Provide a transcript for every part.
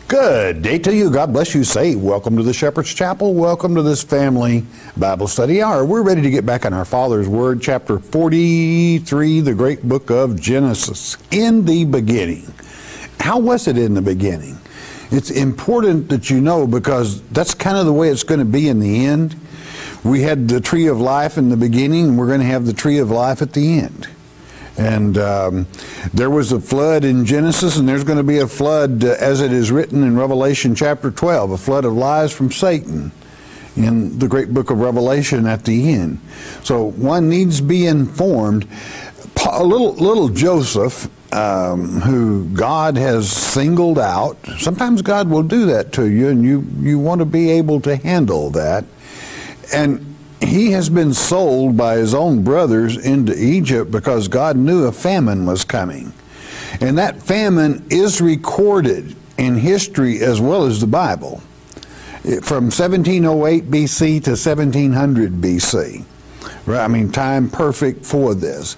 Good day to you. God bless you. Say, welcome to the Shepherd's Chapel. Welcome to this family Bible study hour. We're ready to get back on our Father's Word, chapter 43, the great book of Genesis. In the beginning. How was it in the beginning? It's important that you know, because that's kind of the way it's going to be in the end. We had the tree of life in the beginning, and we're going to have the tree of life at the end. And there was a flood in Genesis, and there's going to be a flood, as it is written in Revelation chapter 12, a flood of lies from Satan in the great book of Revelation at the end. So one needs to be informed. Little Joseph, who God has singled out, sometimes God will do that to you, and you want to be able to handle that. And he has been sold by his own brothers into Egypt because God knew a famine was coming. And that famine is recorded in history as well as the Bible, from 1708 BC to 1700 BC. Right? I mean, time perfect for this.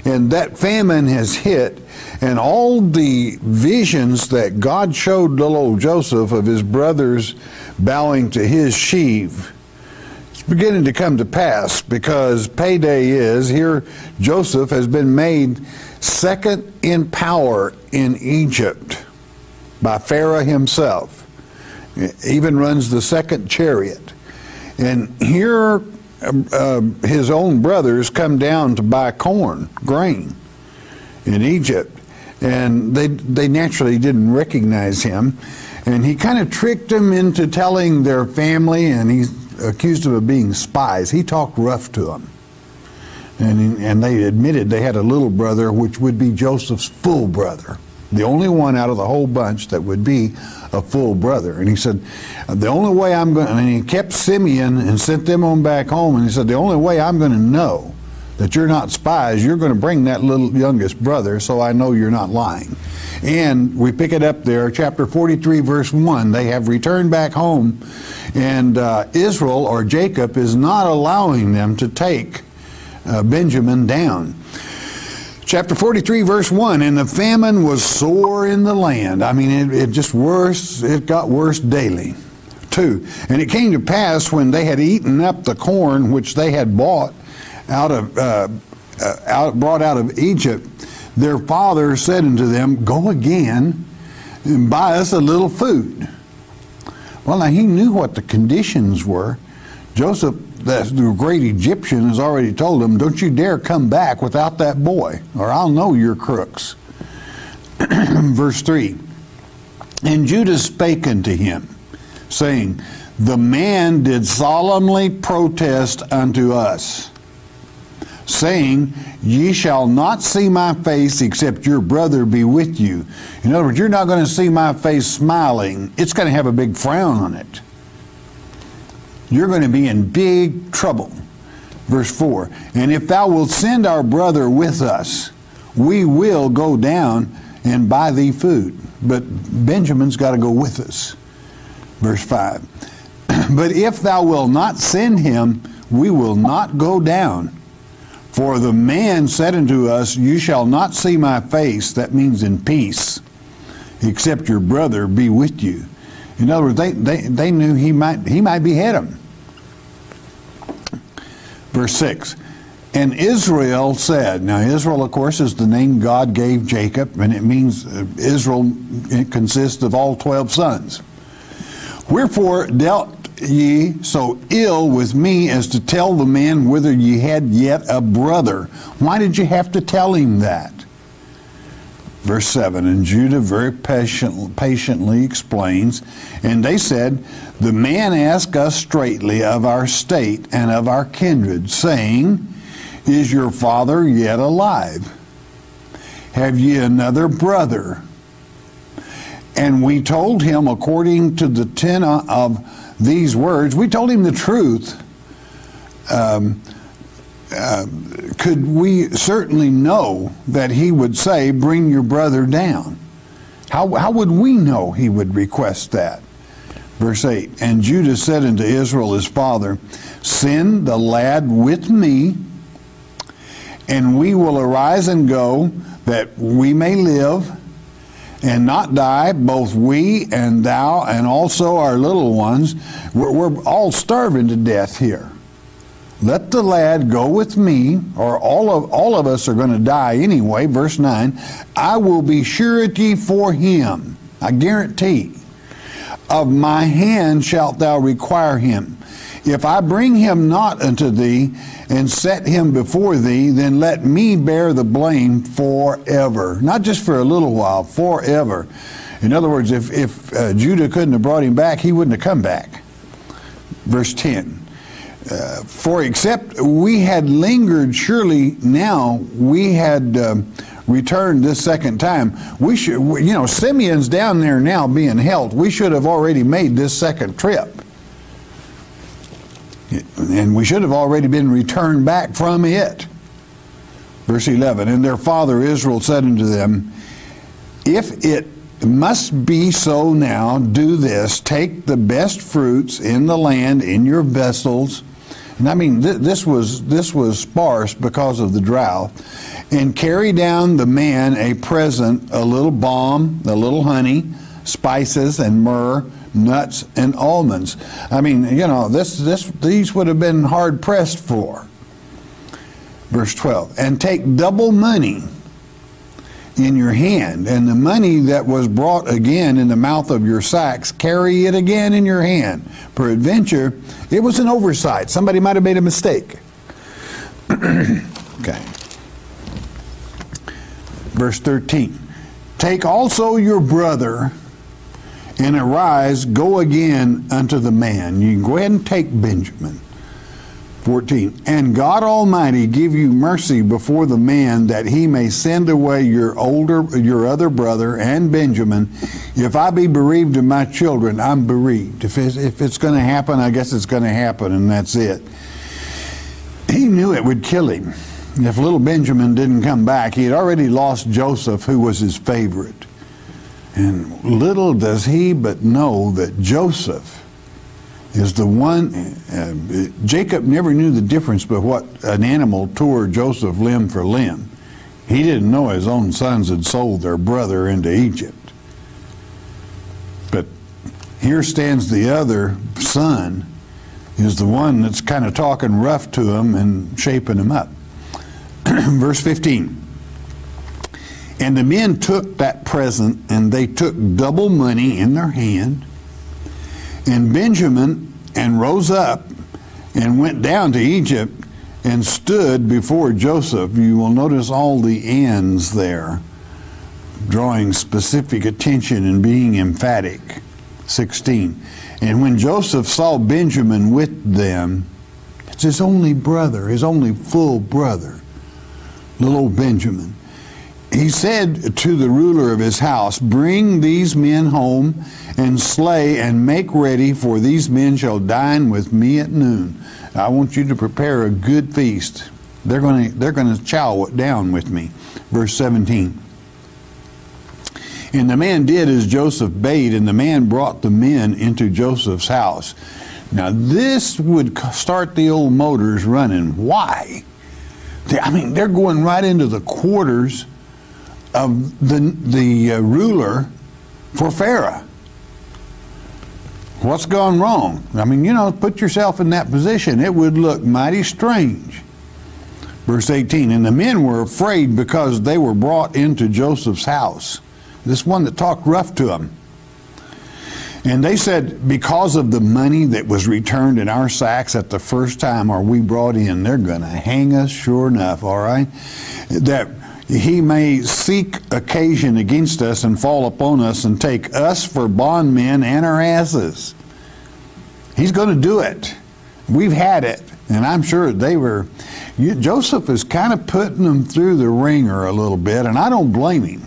And that famine has hit, and all the visions that God showed little old Joseph of his brothers bowing to his sheaf, beginning to come to pass, because payday is here. Joseph has been made second in power in Egypt by Pharaoh himself. Even runs the second chariot. And here his own brothers come down to buy grain in Egypt, and they naturally didn't recognize him, and he kind of tricked them into telling their family, and he accused them of being spies. He talked rough to them. And they admitted they had a little brother, which would be Joseph's full brother. The only one out of the whole bunch that would be a full brother. And he said, the only way I'm going to, and he kept Simeon and sent them on back home, and he said, the only way I'm going to know that you're not spies, you're going to bring that little youngest brother, so I know you're not lying. And we pick it up there, chapter 43, verse 1. They have returned back home, and Israel, or Jacob, is not allowing them to take Benjamin down. Chapter 43, verse 1, and the famine was sore in the land. I mean, it got worse daily. 2, and it came to pass when they had eaten up the corn which they had brought out of Egypt, their father said unto them, go again and buy us a little food. Well, now he knew what the conditions were. Joseph, the great Egyptian, has already told him, don't you dare come back without that boy, or I'll know you're crooks. Verse 3, and Judah spake unto him, saying, the man did solemnly protest unto us, saying, ye shall not see my face except your brother be with you. In other words, you're not going to see my face smiling. It's going to have a big frown on it. You're going to be in big trouble. Verse 4, and if thou wilt send our brother with us, we will go down and buy thee food. But Benjamin's got to go with us. Verse 5, but if thou wilt not send him, we will not go down. For the man said unto us, you shall not see my face, that means in peace, except your brother be with you. In other words, they knew he might behead him. Verse 6, and Israel said, now Israel, of course, is the name God gave Jacob, and it means Israel, it consists of all 12 sons. Wherefore dealt ye so ill with me as to tell the man whether ye had yet a brother? Why did you have to tell him that? Verse 7, and Judah very patiently explains, and they said, the man asked us straightly of our state and of our kindred, saying, is your father yet alive? Have ye another brother? And we told him according to the tenor of these words, we told him the truth. Could we certainly know that he would say, bring your brother down? How would we know he would request that? Verse 8, and Judah said unto Israel his father, send the lad with me, and we will arise and go, that we may live. and not die, both we and thou and also our little ones. We're all starving to death here. Let the lad go with me, or all of us are going to die anyway. Verse 9, I will be surety for him. I guarantee. Of my hand shalt thou require him. If I bring him not unto thee, and set him before thee, then let me bear the blame forever. Not just for a little while, forever. In other words, if Judah couldn't have brought him back, he wouldn't have come back. Verse 10. For except we had lingered, surely now we had returned this second time. We should, Simeon's down there now being held. We should have already made this second trip. And we should have already been returned back from it. Verse 11, and their father Israel said unto them, if it must be so now, do this, take the best fruits in the land in your vessels. And I mean, this was sparse because of the drought. And carry down the man a present, a little balm, a little honey, spices and myrrh, nuts and almonds. I mean, these would have been hard pressed for. Verse 12, and take double money in your hand, and the money that was brought again in the mouth of your sacks, carry it again in your hand. Peradventure, it was an oversight. Somebody might have made a mistake. Okay. Verse 13, take also your brother, and arise, go again unto the man. You can go ahead and take Benjamin. 14, and God Almighty give you mercy before the man, that he may send away your other brother and Benjamin. If I be bereaved of my children, I'm bereaved. If it's going to happen, I guess it's going to happen, and that's it. He knew it would kill him. If little Benjamin didn't come back, he had already lost Joseph, who was his favorite. And little does he but know that Joseph is the one. Jacob never knew the difference but what an animal tore Joseph limb for limb. He didn't know his own sons had sold their brother into Egypt. But here stands the other son, is the one that's kind of talking rough to him and shaping him up. Verse 15. And the men took that present, and they took double money in their hand. And Benjamin rose up and went down to Egypt and stood before Joseph. You will notice all the ands there, drawing specific attention and being emphatic. 16. And when Joseph saw Benjamin with them, it's his only brother, his only full brother, little old Benjamin, he said to the ruler of his house, bring these men home and slay and make ready, for these men shall dine with me at noon. I want you to prepare a good feast. They're going to chow it down with me. Verse 17. And the man did as Joseph bade, and the man brought the men into Joseph's house. Now this would start the old motors running. Why? They're going right into the quarters of the ruler for Pharaoh. What's gone wrong? Put yourself in that position. It would look mighty strange. Verse 18, and the men were afraid because they were brought into Joseph's house. This one that talked rough to them. And they said, because of the money that was returned in our sacks at the first time are we brought in, they're going to hang us sure enough, all right? That he may seek occasion against us and fall upon us and take us for bondmen and our asses. He's going to do it. We've had it. And I'm sure Joseph is kind of putting them through the ringer a little bit, and I don't blame him.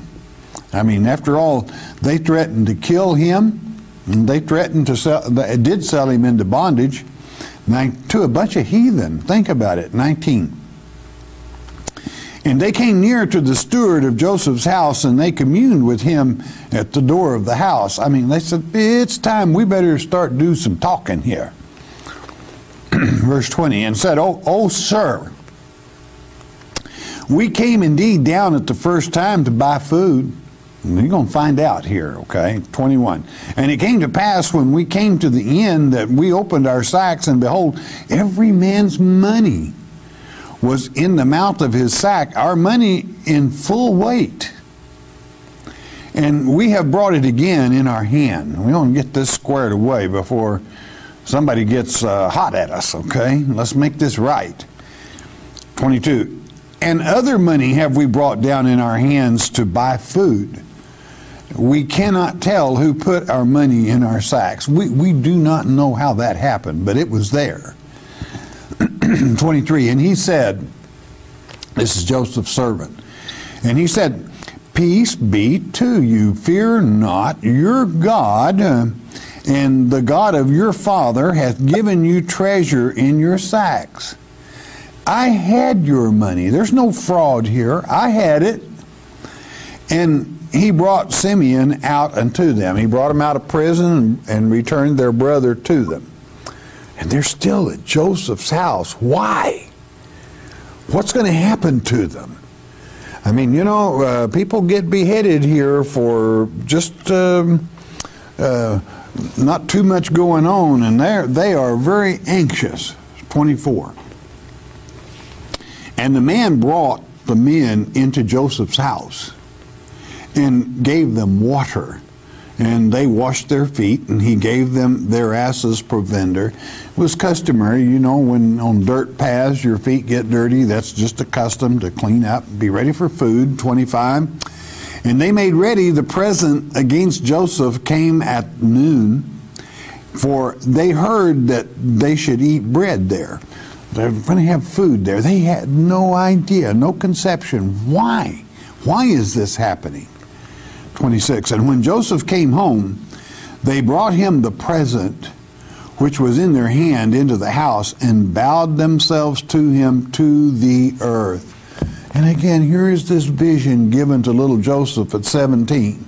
After all, they threatened to kill him, and they threatened to did sell him into bondage to a bunch of heathen. Think about it. 19. And they came near to the steward of Joseph's house, and they communed with him at the door of the house. They said, it's time, we better start do some talking here. Verse 20, and said, oh, sir, we came indeed down at the first time to buy food. You're going to find out here, okay? 21. And it came to pass when we came to the end that we opened our sacks, and behold, every man's money was in the mouth of his sack, our money in full weight. And we have brought it again in our hand. We want to get this squared away before somebody gets hot at us, okay? Let's make this right. 22. And other money have we brought down in our hands to buy food. We cannot tell who put our money in our sacks. We do not know how that happened, but it was there. 23. And he said, this is Joseph's servant, and he said, peace be to you, fear not, your God and the God of your father hath given you treasure in your sacks. I had your money. There's no fraud here. I had it. And he brought Simeon out unto them. He brought him out of prison and returned their brother to them. And they're still at Joseph's house. Why? What's going to happen to them? I mean, you know, people get beheaded here for just not too much going on, and they are very anxious. 24. And the man brought the men into Joseph's house and gave them water, and they washed their feet, and he gave them their asses provender. It was customary, you know, when on dirt paths your feet get dirty, that's just a custom to clean up, be ready for food. 25. And they made ready the present against Joseph came at noon, for they heard that they should eat bread there. They're going to have food there. They had no idea, no conception. Why? Why is this happening? 26. And when Joseph came home, they brought him the present which was in their hand into the house, and bowed themselves to him to the earth. And again, here is this vision given to little Joseph at 17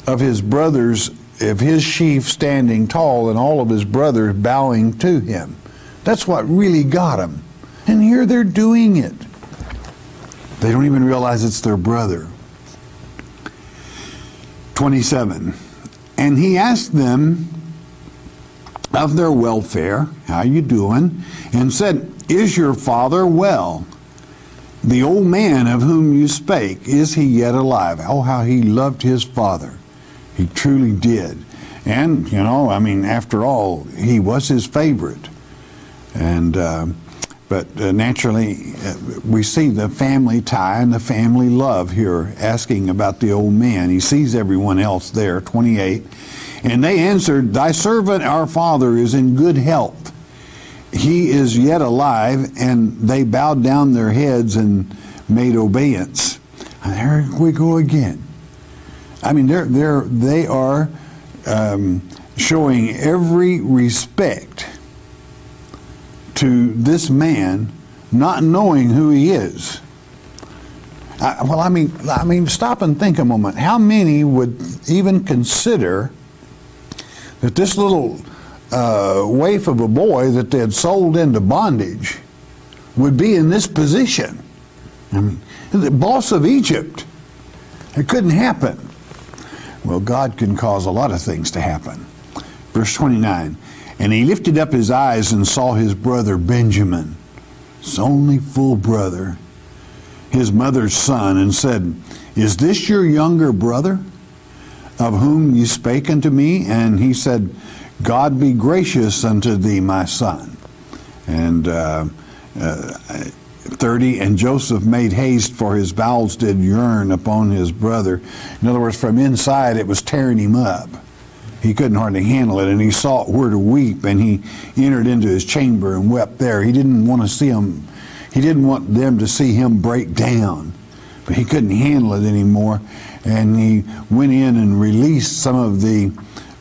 of his brothers, of his sheaf standing tall and all of his brothers bowing to him. That's what really got him. And here they're doing it. They don't even realize it's their brother. 27. And he asked them of their welfare, how you doing? And said, is your father well? The old man of whom you spake, is he yet alive? Oh, how he loved his father. He truly did. And, you know, I mean, after all, he was his favorite. And but naturally, we see the family tie and the family love here, asking about the old man. He sees everyone else there. 28. And they answered, thy servant our father is in good health. He is yet alive. And they bowed down their heads and made obeisance. And there we go again. I mean, they are showing every respect to this man, not knowing who he is. Well, I mean, stop and think a moment. How many would even consider that this little waif of a boy that they had sold into bondage would be in this position? I mean, the boss of Egypt. It couldn't happen. Well, God can cause a lot of things to happen. Verse 29. And he lifted up his eyes and saw his brother Benjamin, his only full brother, his mother's son, and said, is this your younger brother, of whom ye spake unto me? And he said, God be gracious unto thee, my son. And 30, and Joseph made haste, for his bowels did yearn upon his brother. In other words, from inside it was tearing him up. He couldn't hardly handle it, and he sought where to weep, and he entered into his chamber and wept there. He didn't want to see him, he didn't want them to see him break down, but he couldn't handle it anymore. And he went in and released some of the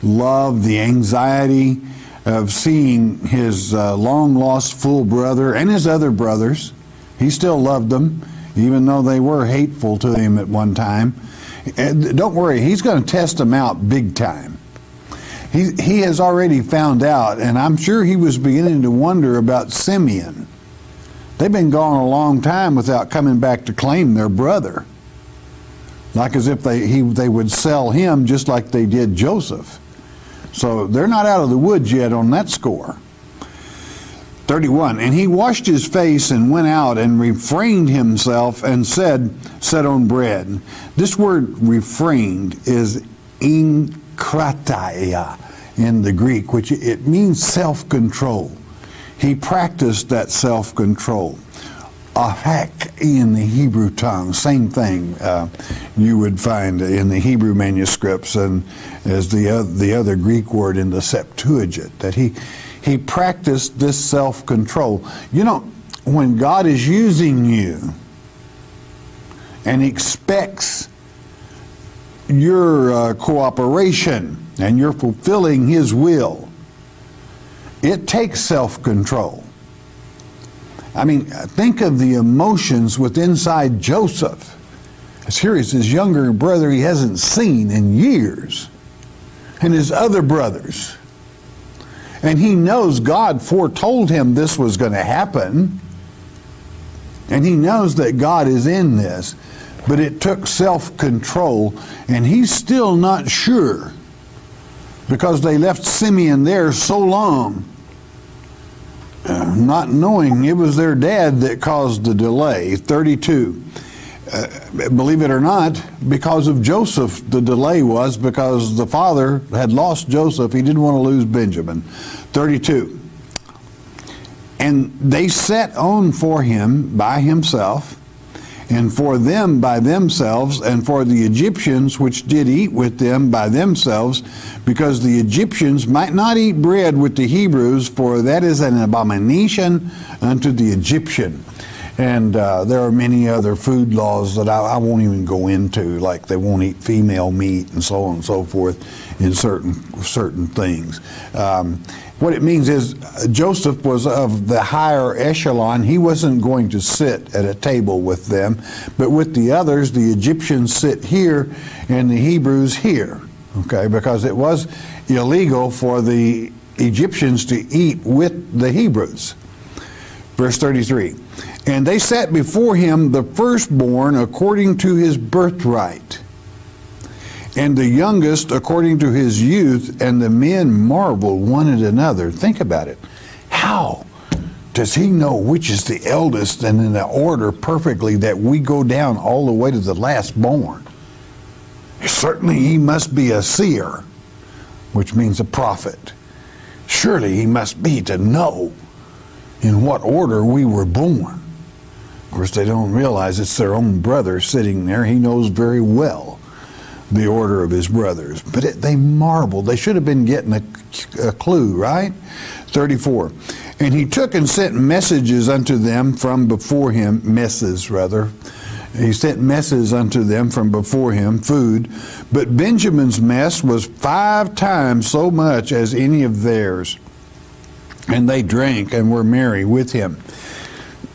love, the anxiety of seeing his long-lost full brother and his other brothers. He still loved them, even though they were hateful to him at one time. And don't worry, he's going to test them out big time. He has already found out, and I'm sure he was beginning to wonder about Simeon. They've been gone a long time without coming back to claim their brother. like as if they would sell him just like they did Joseph. So they're not out of the woods yet on that score. 31, and he washed his face and went out and refrained himself and said on bread. This word refrained is enkratia in the Greek, which it means self-control. He practiced that self-control. Ahak in the Hebrew tongue, same thing you would find in the Hebrew manuscripts and as the other Greek word in the Septuagint, that he practiced this self-control. You know, when God is using you and expects your cooperation and you're fulfilling His will, it takes self-control. I mean, think of the emotions within inside Joseph. Here is his younger brother he hasn't seen in years, and his other brothers. And he knows God foretold him this was going to happen. And he knows that God is in this. But it took self-control, and he's still not sure because they left Simeon there so long, not knowing it was their dad that caused the delay. 32. Believe it or not, because of Joseph, the delay was because the father had lost Joseph. He didn't want to lose Benjamin. 32. And they set on for him by himself, and for them by themselves, and for the Egyptians which did eat with them by themselves, because the Egyptians might not eat bread with the Hebrews, for that is an abomination unto the Egyptian. And there are many other food laws that I won't even go into, like they won't eat female meat and so on and so forth in certain things. What it means is Joseph was of the higher echelon. He wasn't going to sit at a table with them, but with the others, the Egyptians sit here and the Hebrews here, okay, because it was illegal for the Egyptians to eat with the Hebrews. Verse 33, and they set before him the firstborn according to his birthright, and the youngest according to his youth, and the men marveled one at another. Think about it. How does he know which is the eldest and in the order perfectly that we go down all the way to the last born? Certainly he must be a seer, which means a prophet. Surely he must be to know in what order we were born. Of course, they don't realize it's their own brother sitting there. He knows very well the order of his brothers. But they marveled. They should have been getting a clue, right? 34. And he took and sent messages unto them from before him, messes rather. He sent messes unto them from before him, food. But Benjamin's mess was 5 times so much as any of theirs. And they drank and were merry with him.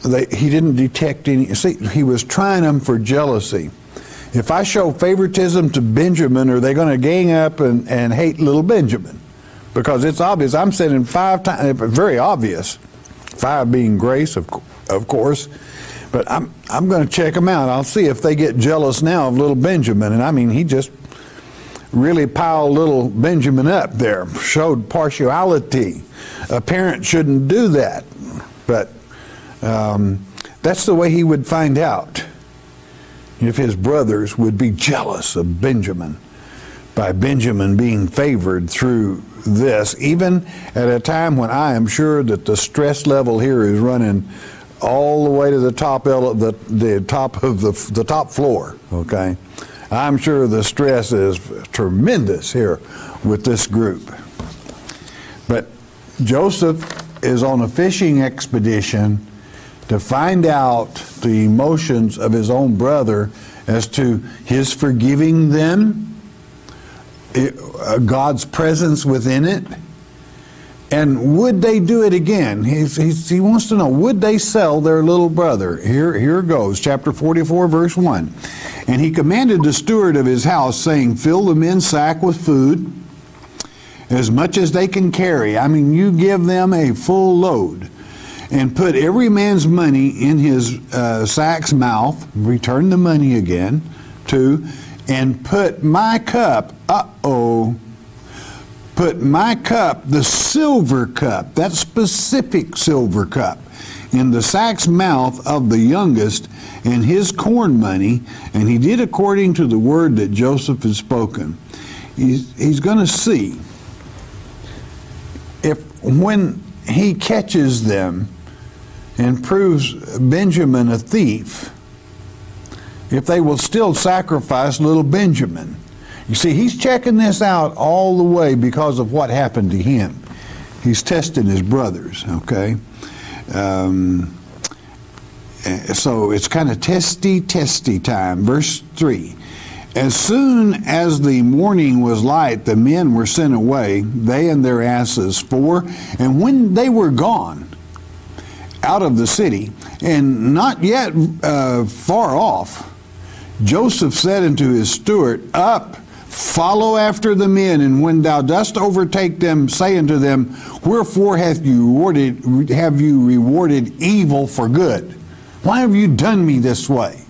He didn't detect any. See, he was trying them for jealousy. If I show favoritism to Benjamin, are they going to gang up and hate little Benjamin? Because it's obvious. I'm sending 5 times, very obvious. 5 being grace, of course. But I'm going to check them out. I'll see if they get jealous now of little Benjamin. And I mean, he just really piled little Benjamin up there, showed partiality. A parent shouldn't do that. But that's the way he would find out if his brothers would be jealous of Benjamin, by Benjamin being favored through this, even at a time when I am sure that the stress level here is running all the way to the top of the top floor. Okay, I'm sure the stress is tremendous here with this group. But Joseph is on a fishing expedition to find out the emotions of his own brother as to his forgiving them, God's presence within it, and would they do it again? He wants to know, would they sell their little brother? Here goes, chapter 44, verse 1. And he commanded the steward of his house, saying, fill the men's sack with food, as much as they can carry. I mean, you give them a full load. And put every man's money in his sack's mouth, return the money again, 2, and put my cup, put my cup, the silver cup, that specific silver cup, in the sack's mouth of the youngest, and his corn money, and he did according to the word that Joseph had spoken. He's going to see if when he catches them and proves Benjamin a thief, if they will still sacrifice little Benjamin. You see, he's checking this out all the way because of what happened to him. He's testing his brothers, okay? So it's kind of testy time. Verse 3. As soon as the morning was light, the men were sent away, they and their asses, and when they were gone out of the city, and not yet far off, Joseph said unto his steward, Up, follow after the men, and when thou dost overtake them, say unto them, Wherefore have you rewarded evil for good? Why have you done me this way?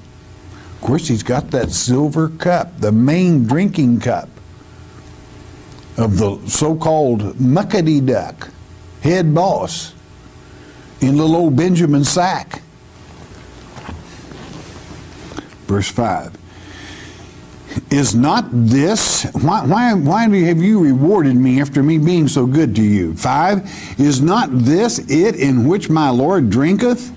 Of course, he's got that silver cup, the main drinking cup of the so-called muckety duck, head boss, in little old Benjamin's sack. Verse 5. Is not this, why have you rewarded me after me being so good to you? 5. Is not this it in which my Lord drinketh,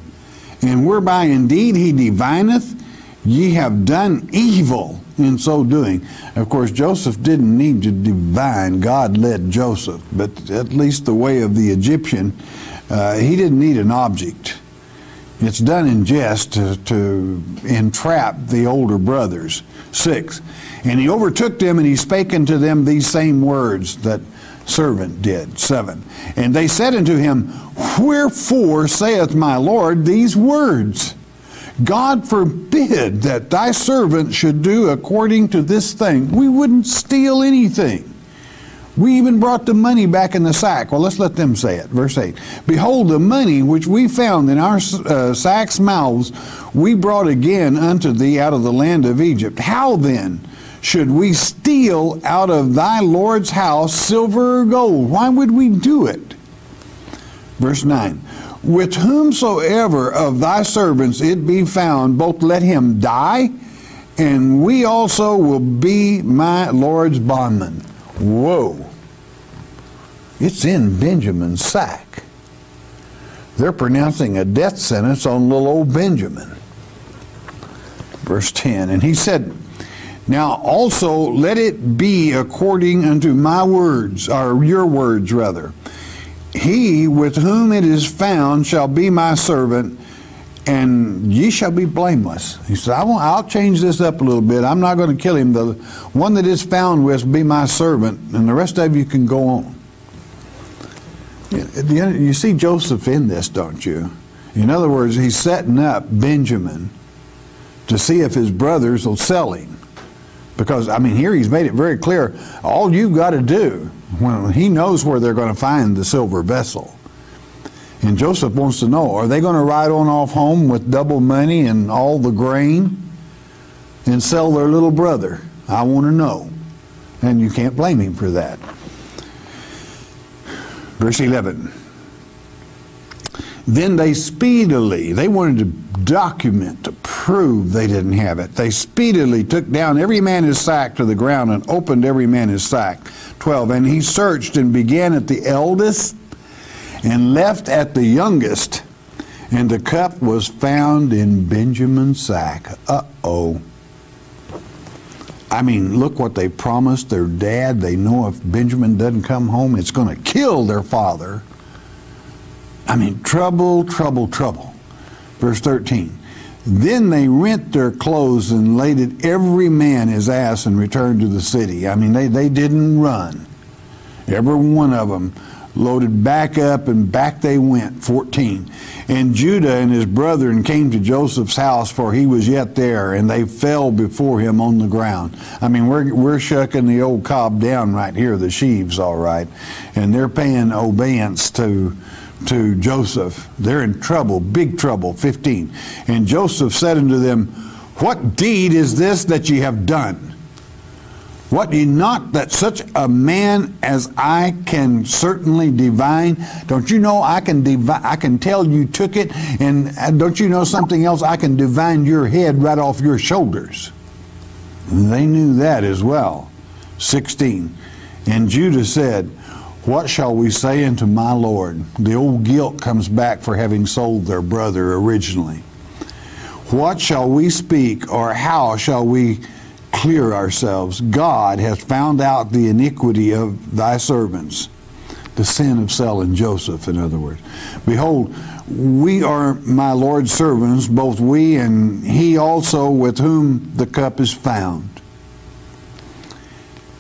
and whereby indeed he divineth? Ye have done evil in so doing. Of course, Joseph didn't need to divine. God led Joseph, but at least the way of the Egyptian, he didn't need an object. It's done in jest to entrap the older brothers. 6. And he overtook them, and he spake unto them these same words that servant did. 7. And they said unto him, Wherefore saith my Lord these words? God forbid that thy servant should do according to this thing. We wouldn't steal anything. We even brought the money back in the sack. Well, let's let them say it. Verse 8. Behold, the money which we found in our sacks' mouths, we brought again unto thee out of the land of Egypt. How then should we steal out of thy Lord's house silver or gold? Why would we do it? Verse 9. With whomsoever of thy servants it be found, both let him die, and we also will be my Lord's bondmen. Whoa. It's in Benjamin's sack. They're pronouncing a death sentence on little old Benjamin. Verse 10, and he said, Now also let it be according unto my words, or your words rather. He with whom it is found shall be my servant, and ye shall be blameless. He said, I'll change this up a little bit. I'm not going to kill him. The one that is found with will be my servant, and the rest of you can go on. You see Joseph in this, don't you? In other words, he's setting up Benjamin to see if his brothers will sell him. Because, I mean, here he's made it very clear, all you've got to do, when he knows where they're going to find the silver vessel. And Joseph wants to know, are they going to ride on off home with double money and all the grain and sell their little brother? I want to know. And you can't blame him for that. Verse 11. Then they speedily, they wanted to document, to prove they didn't have it. They speedily took down every man his sack to the ground and opened every man his sack. 12. And he searched and began at the eldest and left at the youngest. And the cup was found in Benjamin's sack. Uh-oh. I mean, look what they promised their dad. They know if Benjamin doesn't come home, it's going to kill their father. I mean, trouble, trouble, trouble. Verse 13. Then they rent their clothes and laded every man his ass and returned to the city. I mean, they didn't run. Every one of them loaded back up, and back they went. 14. And Judah and his brethren came to Joseph's house, for he was yet there, and they fell before him on the ground. I mean, we're shucking the old cob down right here, the sheaves, all right, and they're paying obedience to Joseph. They're in trouble, big trouble. 15. And Joseph said unto them, What deed is this that ye have done? What ye not that such a man as I can certainly divine? Don't you know I can tell you took it, and don't you know something else? I can divine your head right off your shoulders. And they knew that as well. 16. And Judah said, what shall we say unto my Lord? The old guilt comes back for having sold their brother originally. What shall we speak, or how shall we clear ourselves? God has found out the iniquity of thy servants, the sin of selling Joseph, in other words. Behold, we are my Lord's servants, both we and he also with whom the cup is found.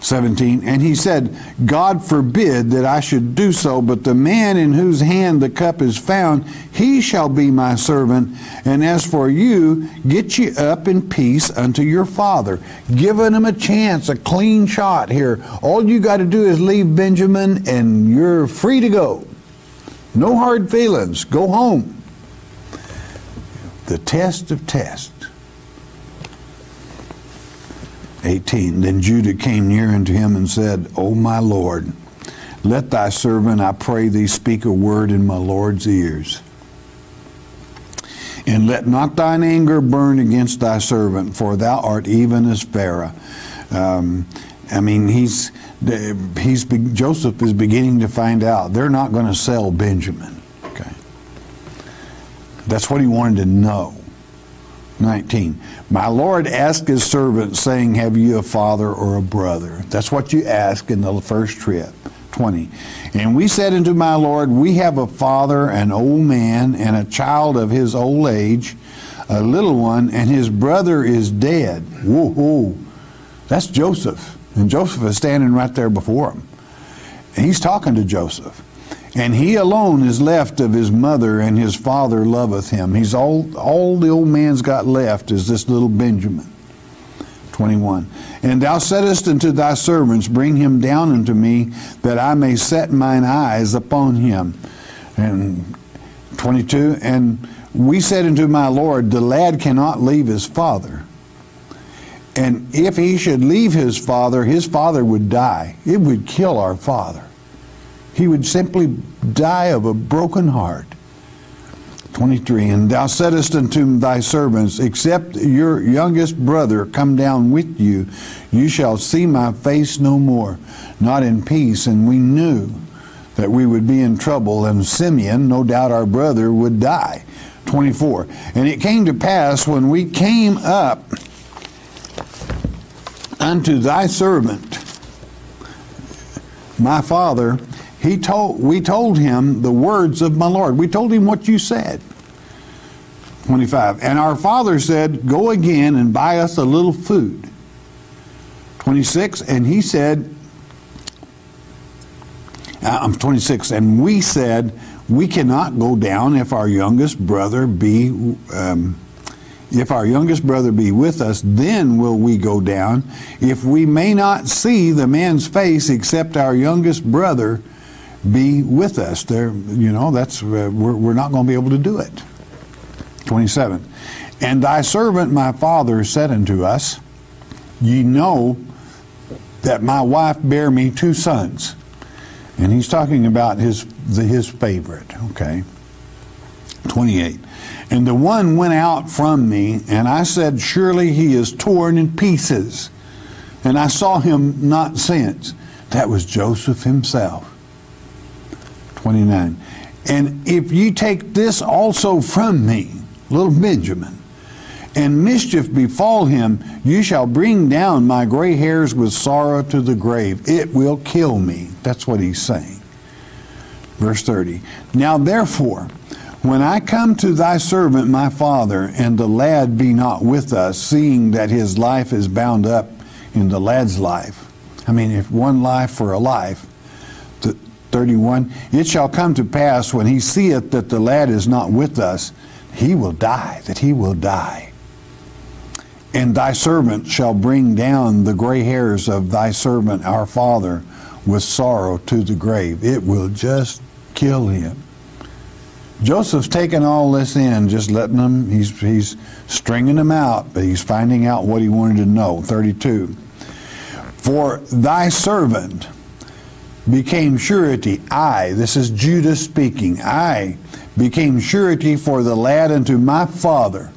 17, and he said, God forbid that I should do so, but the man in whose hand the cup is found, he shall be my servant. And as for you, get ye up in peace unto your father. Giving him a chance, a clean shot here. All you got to do is leave Benjamin and you're free to go. No hard feelings. Go home. The test of tests. 18, then Judah came near unto him and said, O my Lord, let thy servant, I pray thee, speak a word in my Lord's ears. And let not thine anger burn against thy servant, for thou art even as Pharaoh. I mean, Joseph is beginning to find out they're not going to sell Benjamin. Okay, that's what he wanted to know. 19. My Lord asked his servant, saying, have you a father or a brother? That's what you ask in the first trip. 20. And we said unto my Lord, we have a father, an old man, and a child of his old age, a little one, and his brother is dead. Whoa, that's Joseph. And Joseph is standing right there before him. And he's talking to Joseph. And he alone is left of his mother, and his father loveth him. He's all the old man's got left is this little Benjamin. 21. And thou saidest unto thy servants, bring him down unto me, that I may set mine eyes upon him. And 22. And we said unto my Lord, the lad cannot leave his father. And if he should leave his father would die. It would kill our father. He would simply die of a broken heart. 23, and thou saidest unto thy servants, except your youngest brother come down with you, you shall see my face no more, not in peace. And we knew that we would be in trouble, and Simeon, no doubt our brother, would die. 24, and it came to pass when we came up unto thy servant, my father, we told him the words of my Lord. We told him what you said. 25. And our father said, go again and buy us a little food. 26. And he said, 26. And we said, we cannot go down if our youngest brother be with us, then will we go down. If we may not see the man's face, except our youngest brother be with us. There, that's we're not going to be able to do it. 27. And thy servant my father said unto us, ye know that my wife bare me 2 sons. And he's talking about his favorite. Okay. 28. And the one went out from me, and I said, surely he is torn in pieces. And I saw him not since. That was Joseph himself. 29. And if you take this also from me, little Benjamin, and mischief befall him, you shall bring down my gray hairs with sorrow to the grave. It will kill me. That's what he's saying. Verse 30. Now therefore, when I come to thy servant my father, and the lad be not with us, seeing that his life is bound up in the lad's life. I mean, if one life for a life. 31, it shall come to pass when he seeth that the lad is not with us, he will die, that he will die. And thy servant shall bring down the gray hairs of thy servant our father with sorrow to the grave. It will just kill him. Joseph's taking all this in, just letting them, he's stringing them out, but he's finding out what he wanted to know. 32. For thy servant became surety. This is Judah speaking, I became surety for the lad unto my father,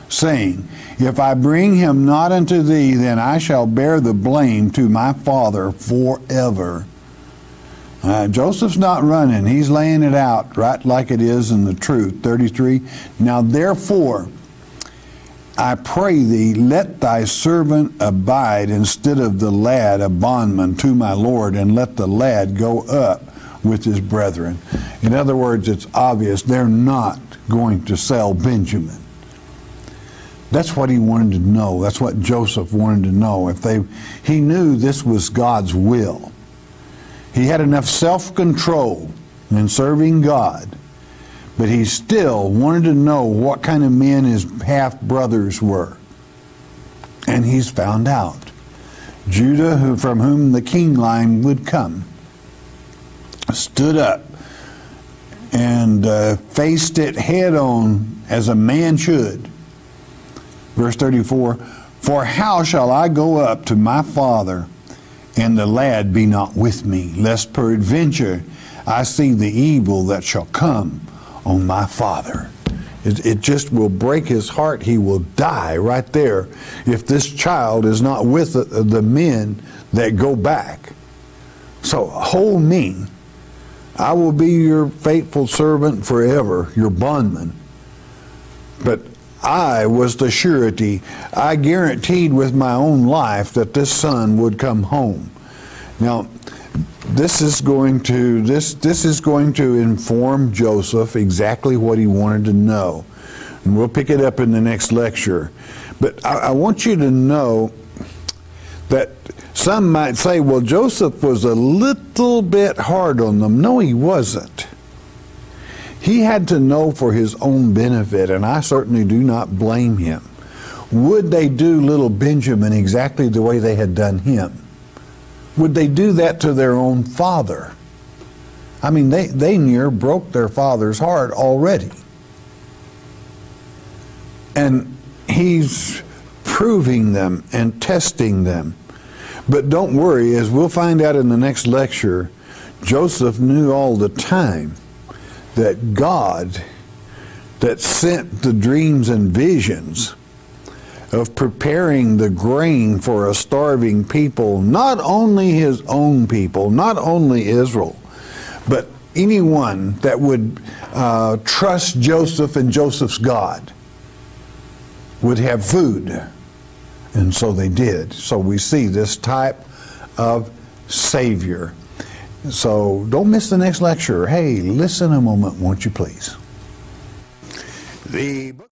saying, if I bring him not unto thee, then I shall bear the blame to my father forever. Joseph's not running. He's laying it out right like it is in the truth. 33, now therefore, I pray thee, let thy servant abide instead of the lad a bondman to my Lord, and let the lad go up with his brethren. In other words, it's obvious they're not going to sell Benjamin. That's what he wanted to know. That's what Joseph wanted to know. He knew this was God's will. He had enough self-control in serving God, but he still wanted to know what kind of men his half-brothers were. And he's found out. Judah, from whom the king line would come, stood up and faced it head on as a man should. Verse 34, for how shall I go up to my father, and the lad be not with me, lest peradventure I see the evil that shall come on my father. It just will break his heart. He will die right there if this child is not with the men that go back. So hold me. I will be your faithful servant forever, your bondman. But I was the surety. I guaranteed with my own life that this son would come home. Now, this is going to inform Joseph exactly what he wanted to know. And we'll pick it up in the next lecture. But I want you to know that some might say, well, Joseph was a little bit hard on them. No, he wasn't. He had to know for his own benefit, and I certainly do not blame him. Would they do little Benjamin exactly the way they had done him? Would they do that to their own father? I mean, they near broke their father's heart already. And he's proving them and testing them. But don't worry, as we'll find out in the next lecture, Joseph knew all the time that God that sent the dreams and visions of preparing the grain for a starving people, not only his own people, not only Israel, but anyone that would trust Joseph and Joseph's God would have food. And so they did. So we see this type of Savior. So don't miss the next lecture. Hey, listen a moment, won't you please? The book